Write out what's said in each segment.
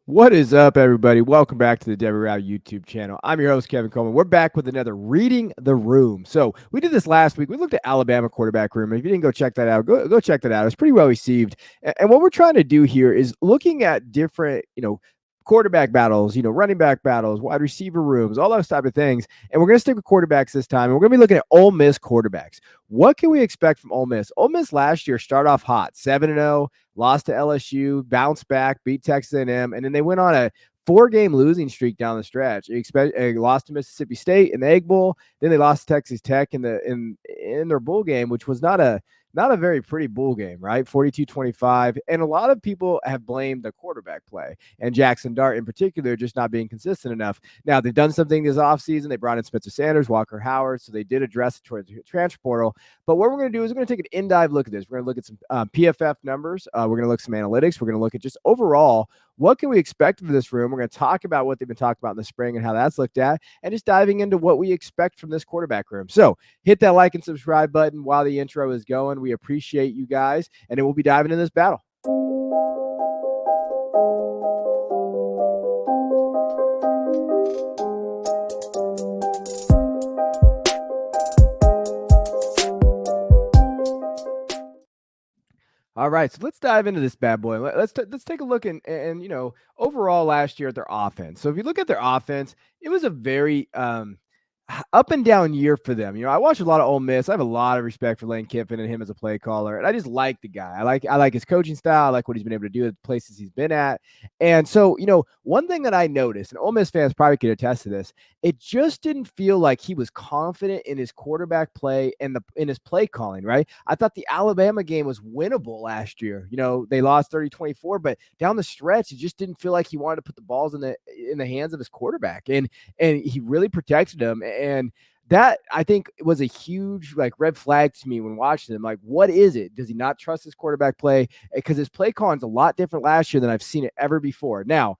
What is up, everybody? Welcome back to the Debbie Rao YouTube channel. I'm your host, Kevin Coleman. We're back with another Reading the Room. So we did this last week. We looked at Alabama quarterback room. If you didn't go check that out, go check that out. It's pretty well received. And what we're trying to do here is looking at different, quarterback battles, running back battles, wide receiver rooms, all those type of things. And we're going to stick with quarterbacks this time. And we're going to be looking at Ole Miss quarterbacks. What can we expect from Ole Miss? Ole Miss last year started off hot, 7-0. Lost to LSU, bounced back, beat Texas A&M, and then they went on a four-game losing streak down the stretch. Lost to Mississippi State in the Egg Bowl, then they lost to Texas Tech in their bowl game, which was not a very pretty bowl game, right? 42-25. And a lot of people have blamed the quarterback play and Jaxson Dart in particular just not being consistent enough. Now, they've done something this offseason. They brought in Spencer Sanders, Walker Howard, so they did address it towards the transfer portal. But what we're going to do is we're going to take an in-dive look at this. We're going to look at some PFF numbers. We're going to look at some analytics. We're going to look at just overall what can we expect from this room. We're going to talk about what they've been talking about in the spring and how that's looked at, and just diving into what we expect from this quarterback room. So hit that like and subscribe button while the intro is going. We appreciate you guys, and then we'll be diving in this battle. All right, so let's dive into this bad boy. Let's take a look and overall last year at their offense. So if you look at their offense, it was a very up and down year for them. I watch a lot of Ole Miss. I have a lot of respect for Lane Kiffin and him as a play caller, and I just like the guy. I like his coaching style. I like what he's been able to do at the places he's been at. And so, one thing that I noticed, and Ole Miss fans probably could attest to this, it just didn't feel like he was confident in his quarterback play and in his play calling, right? I thought the Alabama game was winnable last year. They lost 30-24, but down the stretch, it just didn't feel like he wanted to put the balls in the hands of his quarterback. And he really protected him. And that, I think, was a huge red flag to me when watching him. Like, what is it? Does he not trust his quarterback play? Because his play calling's a lot different last year than I've seen it ever before. Now,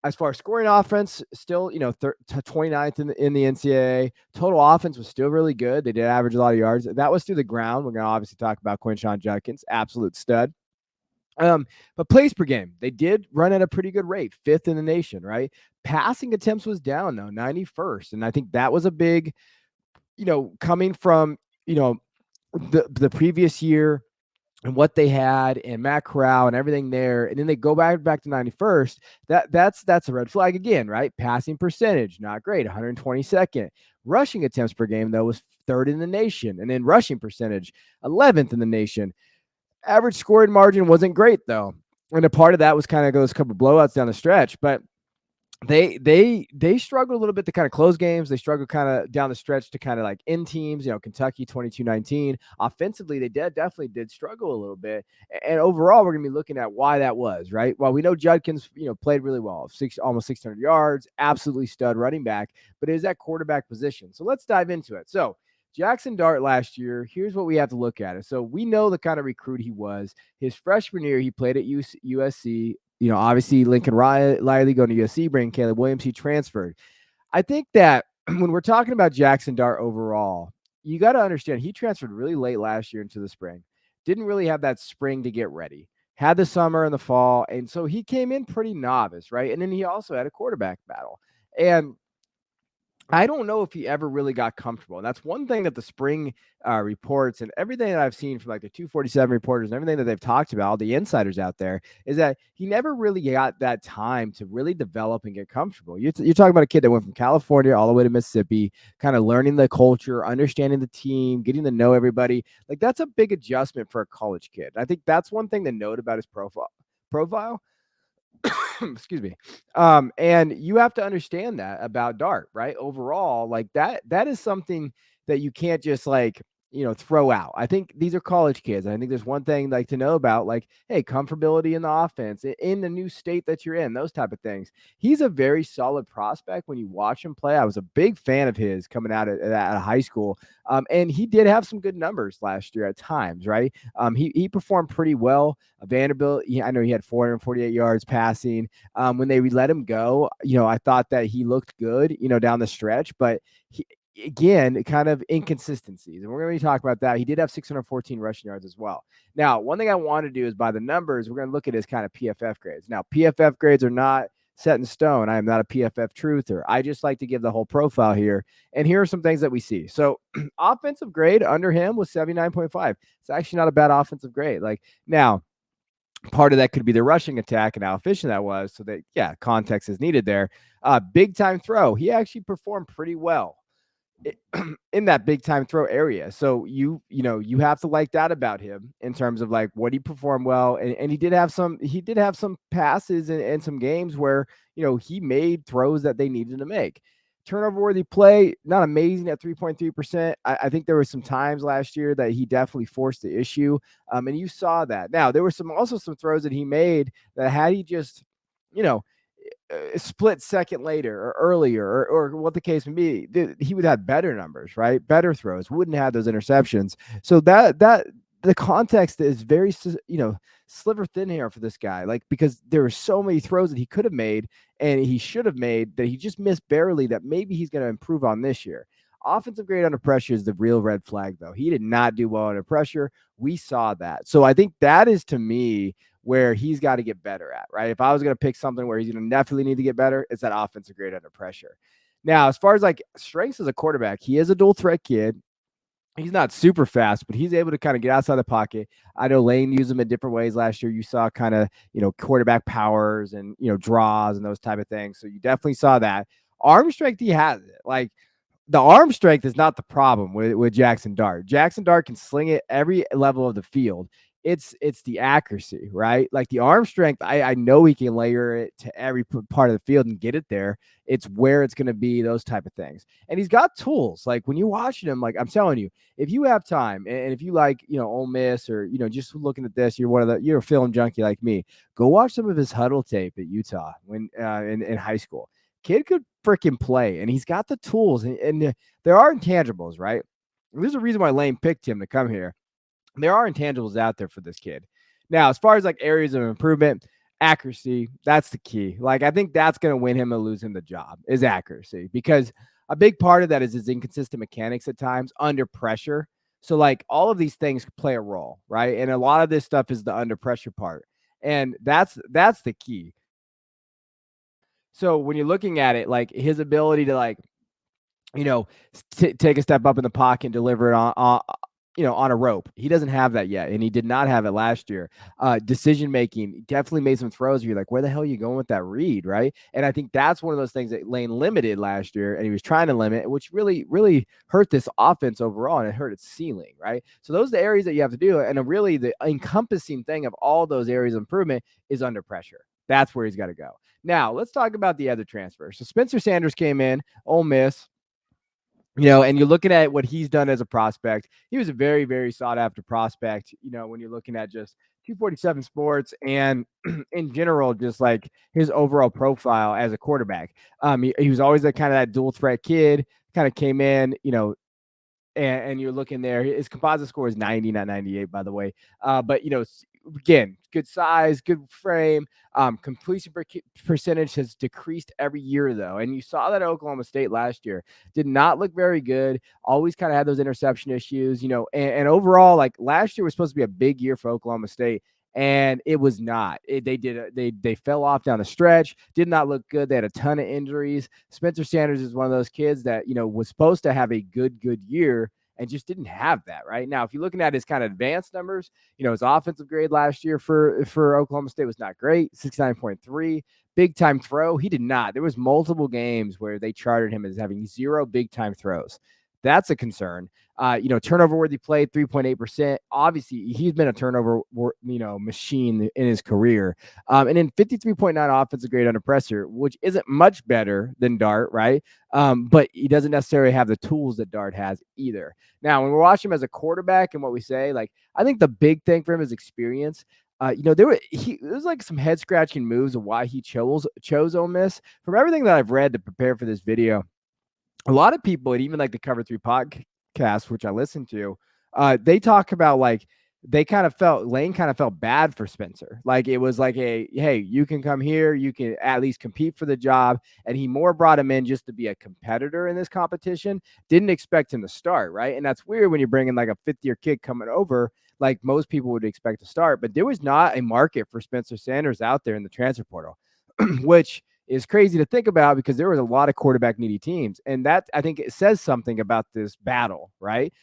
as far as scoring offense, still, 29th in the NCAA. Total offense was still really good. They did average a lot of yards. That was through the ground. We're going to obviously talk about Quinshon Judkins, absolute stud. But plays per game, they did run at a pretty good rate, 5th in the nation, right? Passing attempts was down, though, 91st. And I think that was a big, coming from, the previous year and what they had and Matt Corral and everything there, and then they go back to 91st. That's a red flag again, right? Passing percentage, not great, 122nd. Rushing attempts per game, though, was 3rd in the nation. And then rushing percentage, 11th in the nation. Average scoring margin wasn't great, though. And a part of that was kind of those couple blowouts down the stretch. But they struggled a little bit to kind of close games. They struggled kind of down the stretch to kind of end teams, Kentucky 22-19. Offensively, they definitely did struggle a little bit. And overall, we're going to be looking at why that was, right? Well, we know Judkins, played really well, almost 600 yards, absolutely stud running back, but it is that quarterback position. So let's dive into it. So Jaxson Dart last year, here's what we have to look at. So we know the kind of recruit he was. His freshman year, he played at USC. Obviously Lincoln Riley going to USC, bringing Caleb Williams, he transferred. I think that when we're talking about Jaxson Dart overall, you got to understand he transferred really late last year into the spring. Didn't really have that spring to get ready. Had the summer and the fall, and so he came in pretty novice, right? And then he also had a quarterback battle. And I don't know if he ever really got comfortable. And that's one thing that the spring reports and everything that I've seen from the 247 reporters and everything that they've talked about, all the insiders out there, is that he never really got that time to really develop and get comfortable. You're talking about a kid that went from California all the way to Mississippi, kind of learning the culture, understanding the team, getting to know everybody. That's a big adjustment for a college kid. And I think that's one thing to note about his profile. Excuse me. And you have to understand that about Dart, right? Overall, that is something that you can't just throw out. I think these are college kids. I think there's one thing to know about, hey, comfortability in the offense, in the new state that you're in, those type of things. He's a very solid prospect when you watch him play. I was a big fan of his coming out of high school. And he did have some good numbers last year at times, right? He performed pretty well. Vanderbilt, I know he had 448 yards passing. When they let him go, I thought that he looked good, down the stretch, but again, kind of inconsistencies. And we're going to be talking about that. He did have 614 rushing yards as well. Now, one thing I want to do is by the numbers, we're going to look at his kind of PFF grades. Now, PFF grades are not set in stone. I am not a PFF truther. I just like to give the whole profile here. And here are some things that we see. So offensive grade under him was 79.5. It's actually not a bad offensive grade. Like now, part of that could be the rushing attack and how efficient that was. So that, yeah, context is needed there. Big time throw. He actually performed pretty well in that big time throw area. So you have to like that about him in terms of like what he performed well. And he did have some passes and some games where, he made throws that they needed to make. Turnover worthy play, not amazing at 3.3%. I think there were some times last year that he definitely forced the issue. And you saw that. Now, there were also some throws that he made that had he just, you know, a split second later or earlier or what the case may be, he would have better numbers, right? Better throws, wouldn't have those interceptions. So that the context is very, sliver thin here for this guy, like, because there were so many throws that he could have made and he should have made that he just missed barely, that maybe he's going to improve on this year. Offensive grade under pressure is the real red flag, though. He did not do well under pressure. We saw that. So I think that is, to me, where he's got to get better at, right? If I was going to pick something where he's going to definitely need to get better, it's that offensive grade under pressure. Now, as far as like strengths as a quarterback, he is a dual threat kid. He's not super fast, but he's able to kind of get outside the pocket. I know Lane used him in different ways last year. You saw kind of, quarterback powers and, draws and those type of things. So you definitely saw that. Arm strength, he has it. Like, the arm strength is not the problem with Jaxson Dart. Jaxson Dart can sling it every level of the field. It's the accuracy, right? Like the arm strength, I know he can layer it to every part of the field and get it there. It's where it's going to be, those type of things. And he's got tools. Like when you're watching him, like I'm telling you, if you have time and if you like, Ole Miss or, just looking at this, you're a film junkie like me, go watch some of his huddle tape at Utah when in high school. Kid could freaking play, and he's got the tools, and there are intangibles, right? There's a reason why Lane picked him to come here. There are intangibles out there for this kid. Now, as far as like areas of improvement, accuracy, that's the key. Like, I think that's going to win him or lose him the job, is accuracy, because a big part of that is his inconsistent mechanics at times under pressure. So, like, all of these things play a role, right? And a lot of this stuff is the under pressure part. And that's the key. So when you're looking at it, like his ability to like, take a step up in the pocket and deliver it on a rope. He doesn't have that yet, and he did not have it last year. Decision making, definitely made some throws where you're like, where the hell are you going with that read, right? And I think that's one of those things that Lane limited last year, and he was trying to limit, which really, really hurt this offense overall, and it hurt its ceiling, right? So those are the areas that you have to do, and really the encompassing thing of all those areas of improvement is under pressure. That's where he's got to go. Now, let's talk about the other transfers. So Spencer Sanders came in, Ole Miss. And you're looking at what he's done as a prospect. He was a very, very sought after prospect, when you're looking at just 247 Sports and in general, just like his overall profile as a quarterback. He was always that dual threat kid, kind of came in, and you're looking there. His composite score is 90, not 98, by the way. But, again, good size, good frame. Completion percentage has decreased every year, though. And you saw that at Oklahoma State last year. Did not look very good. Always kind of had those interception issues, and overall, like last year was supposed to be a big year for Oklahoma State. And it was not. They fell off down the stretch. Did not look good. They had a ton of injuries. Spencer Sanders is one of those kids that was supposed to have a good year and just didn't have that. Right now, if you're looking at his kind of advanced numbers, his offensive grade last year for Oklahoma State was not great. 69.3. Big time throw, he did not. There was multiple games where they charted him as having 0 big time throws. That's a concern. Turnover worthy play, 3.8%. Obviously, he's been a turnover, machine in his career. And then 53.9 offensive grade under pressure, which isn't much better than Dart, right? But he doesn't necessarily have the tools that Dart has either. Now, when we're watching him as a quarterback and what we say, like, I think the big thing for him is experience. There was like some head scratching moves of why he chose Ole Miss. From everything that I've read to prepare for this video, a lot of people, and even like the Cover 3 podcast, which I listen to, they talk about like Lane kind of felt bad for Spencer. Like it was like, hey, you can come here, you can at least compete for the job. And he more brought him in just to be a competitor in this competition. Didn't expect him to start, right? And that's weird when you're bringing like a fifth-year kid coming over, like most people would expect to start. But there was not a market for Spencer Sanders out there in the transfer portal, which is crazy to think about because there was a lot of quarterback needy teams. And that, I think, it says something about this battle, right?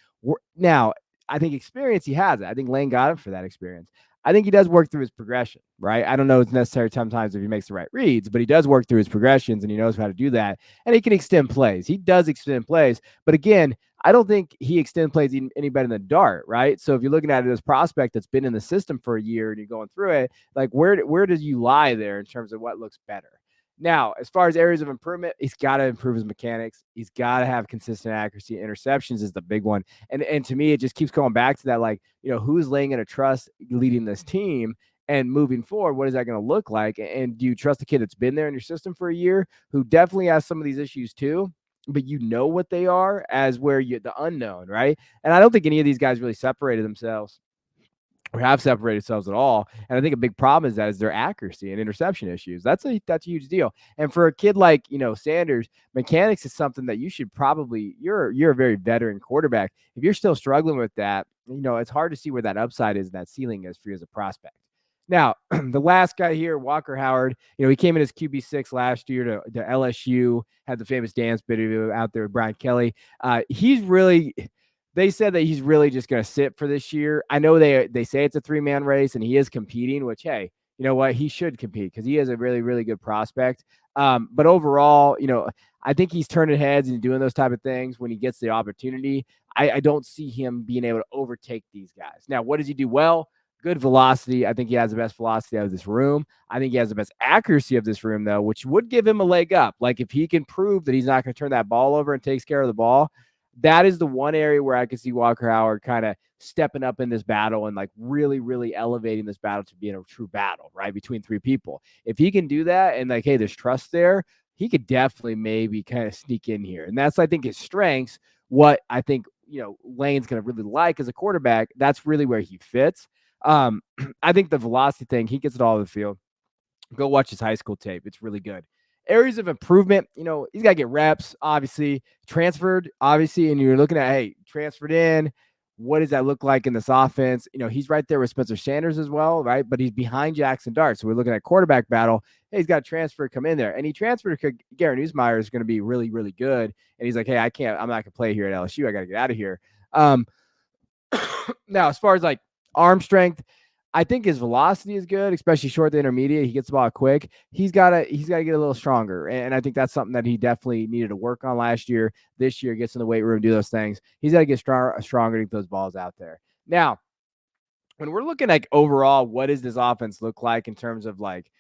Now, I think experience, he has it. I think Lane got him for that experience. I think he does work through his progression, right? I don't know it's necessary sometimes if he makes the right reads, but he does work through his progressions and he knows how to do that. And he can extend plays. He does extend plays. But again, I don't think he extends plays any better than Dart, right? So if you're looking at it as prospect that's been in the system for a year and you're going through it, like where does you lie there in terms of what looks better? Now, as far as areas of improvement, he's got to improve his mechanics. He's got to have consistent accuracy. Interceptions is the big one. And to me, it just keeps going back to that, like, who's laying in a trust leading this team and moving forward, what is that going to look like? And do you trust the kid that's been there in your system for a year who definitely has some of these issues too, but what they are as where the unknown, right? And I don't think any of these guys really separated themselves or have separated themselves at all. And I think a big problem is their accuracy and interception issues. That's a huge deal. And for a kid like, Sanders, mechanics is something that you should probably, you're a very veteran quarterback. If you're still struggling with that, it's hard to see where that upside is and that ceiling is for you as a prospect. Now, the last guy here, Walker Howard, he came in as QB6 last year to LSU, had the famous dance video out there with Brian Kelly. They said that he's really just going to sit for this year. I know they say it's a 3-man race and he is competing, which, hey, you know what? He should compete because he is a really, really good prospect. But overall, I think he's turning heads and doing those type of things when he gets the opportunity. I don't see him being able to overtake these guys. Now, what does he do well? Good velocity. I think he has the best velocity out of this room. I think he has the best accuracy of this room, though, which would give him a leg up. Like if he can prove that he's not going to turn that ball over and takes care of the ball, that is the one area where I can see Walker Howard kind of stepping up in this battle and like really, really elevating this battle to being a true battle, right? Between 3 people. If he can do that and like, hey, there's trust there, he could definitely maybe kind of sneak in here. And that's, I think, his strengths. What I think, Lane's going to really like as a quarterback, that's really where he fits. I think the velocity thing, he gets it all over the field. Go watch his high school tape. It's really good. Areas of improvement, he's got to get reps, obviously. Transferred, obviously, and you're looking at, hey, transferred in. What does that look like in this offense? He's right there with Spencer Sanders as well, right? But he's behind Jaxson Dart. So we're looking at quarterback battle. Hey, he's got a transfer come in there. And he transferred to Garrett Newsmeyer is going to be really, really good. And he's like, hey, I'm not going to play here at LSU. I got to get out of here. Now, as far as like arm strength, I think his velocity is good, especially short to intermediate. He gets the ball quick. He's got to get a little stronger, and I think that's something that he definitely needed to work on last year. This year, gets in the weight room, do those things. He's got to get stronger to get those balls out there. Now, when we're looking at overall, what does this offense look like in terms of like,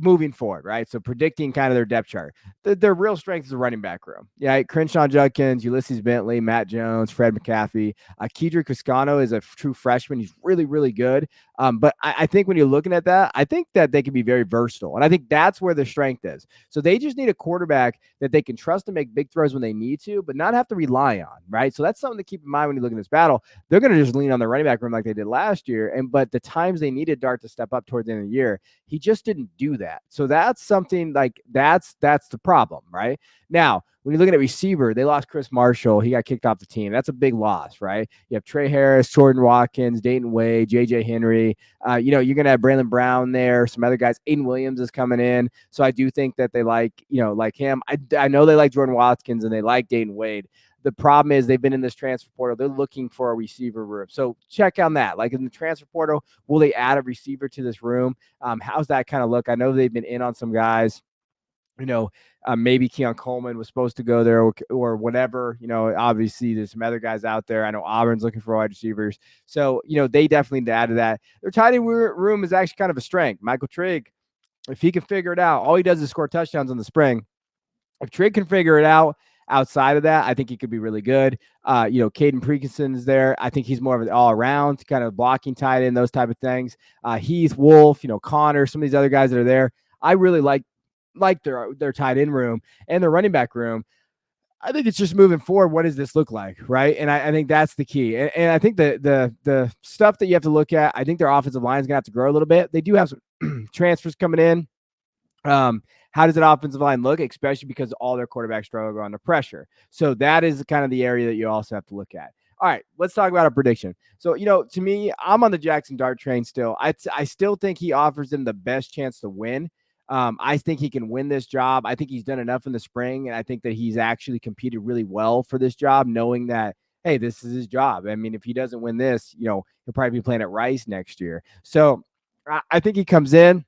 moving forward, right? So predicting kind of their depth chart. Their real strength is the running back room. Yeah, Crenshaw Judkins, Ulysses Bentley, Matt Jones, Fred McAfee. Kedrick Cuscano is a true freshman. He's really, really good. But I think when you're looking at that, I think that they can be very versatile. And I think that's where their strength is. So they just need a quarterback that they can trust to make big throws when they need to, but not have to rely on, right? So that's something to keep in mind when you look at this battle. They're going to just lean on the running back room like they did last year. But the times they needed Dart to step up towards the end of the year, he just didn't do that. So that's something like that's the problem, right? Now, when you're looking at receiver, they lost Chris Marshall. He got kicked off the team. That's a big loss, right? You have Trey Harris, Jordan Watkins, Dayton Wade, JJ Henry. You're going to have Braylon Brown there, some other guys. Aiden Williams is coming in. So I do think that they like him. I know they like Jordan Watkins and they like Dayton Wade. The problem is they've been in this transfer portal. They're looking for a receiver room. So check on that. Like in the transfer portal, will they add a receiver to this room? How's that kind of look? I know they've been in on some guys. Maybe Keon Coleman was supposed to go there or whatever. Obviously there's some other guys out there. I know Auburn's looking for wide receivers. So, they definitely need to add to that. Their tight end room is actually kind of a strength. Michael Trigg, if he can figure it out, all he does is score touchdowns in the spring. If Trigg can figure it out outside of that, I think he could be really good. Caden Prekinson is there. I think he's more of an all-around kind of blocking tight end, those type of things. Heath, Wolf, Connor, some of these other guys that are there. I really like their tight end room and their running back room. I think it's just moving forward. What does this look like, right? And I think that's the key. And I think the stuff that you have to look at, I think their offensive line is going to have to grow a little bit. They do have some transfers coming in. How does that offensive line look, especially because all their quarterbacks struggle under pressure? So that is kind of the area that you also have to look at. All right, let's talk about a prediction. So, to me, I'm on the Jaxson Dart train still. I still think he offers them the best chance to win. I think he can win this job. I think he's done enough in the spring, and I think that he's actually competed really well for this job, knowing that, hey, this is his job. I mean, if he doesn't win this, he'll probably be playing at Rice next year. So I think he comes in.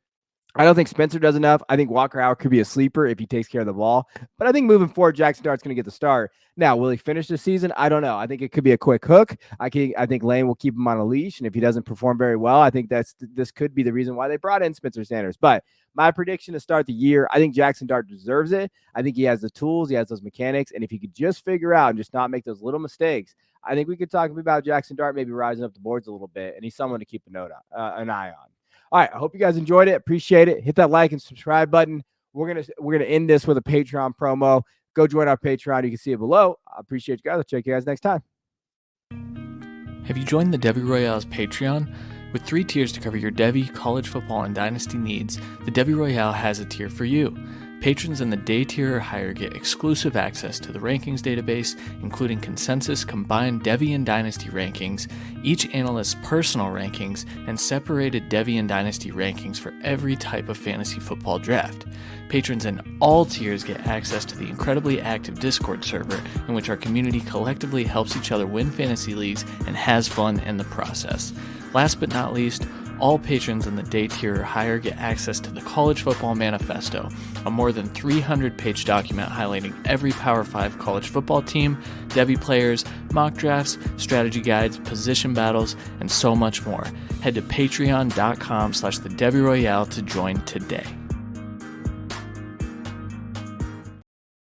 I don't think Spencer does enough. I think Walker Howard could be a sleeper if he takes care of the ball. But I think moving forward, Jaxson Dart's going to get the start. Now, will he finish the season? I don't know. I think it could be a quick hook. I think Lane will keep him on a leash, and if he doesn't perform very well, I think this could be the reason why they brought in Spencer Sanders. But my prediction to start the year, I think Jaxson Dart deserves it. I think he has the tools, he has those mechanics, and if he could just figure out and just not make those little mistakes, I think we could talk about Jaxson Dart maybe rising up the boards a little bit, and he's someone to keep an eye on. All right, I hope you guys enjoyed it. Appreciate it. Hit that like and subscribe button. We're gonna end this with a Patreon promo. Go join our Patreon. You can see it below. I appreciate you guys. I'll check you guys next time. Have you joined the Devy Royale's Patreon? With 3 tiers to cover your Devy, college football, and dynasty needs, the Devy Royale has a tier for you. Patrons in the day tier or higher get exclusive access to the rankings database, including consensus combined Devy and Dynasty rankings, each analyst's personal rankings, and separated Devy and Dynasty rankings for every type of fantasy football draft. Patrons in all tiers get access to the incredibly active Discord server, in which our community collectively helps each other win fantasy leagues and has fun in the process. Last but not least, all patrons in the day tier or higher get access to the College Football Manifesto, a more than 300-page document highlighting every Power 5 college football team, Devy players, mock drafts, strategy guides, position battles, and so much more. Head to patreon.com/the Devy Royale to join today.